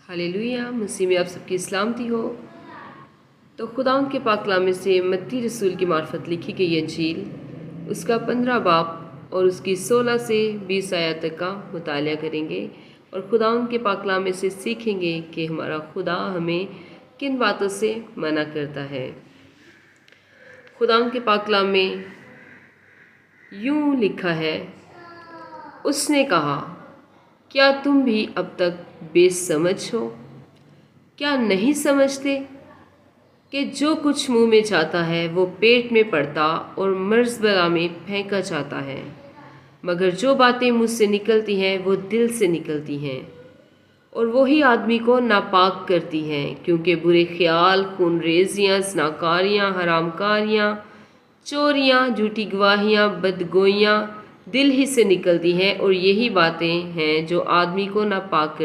Hallelujah. मसीह में आप सबकी सलामती हो। तो खुदावंद के पाक कलाम से मत्ती रसूल की मार्फत लिखी गई अंजील उसका 15 बाब और उसकी 16 से 20 आयत तक का मुतालिया करेंगे और खुदावंद के पाक कलाम से सीखेंगे कि हमारा खुदा हमें किन बातों से मना करता है। खुदावंद के पाक कलाम में यूँ लिखा है, उसने कहा, क्या तुम भी अब तक बेसमझ हो? क्या नहीं समझते कि जो कुछ मुंह में जाता है वो पेट में पड़ता और मर्ज़ बला में फेंका जाता है, मगर जो बातें मुझ से निकलती हैं वो दिल से निकलती हैं और वही आदमी को नापाक करती हैं, क्योंकि बुरे ख्याल, खूनरेज़ियाँ, ज़नाकारियाँ, हरामकारियाँ, चोरियाँ, झूठी गवाहियाँ, बदगोइयाँ दिल ही से निकलती हैं और यही बातें हैं जो आदमी को नापाक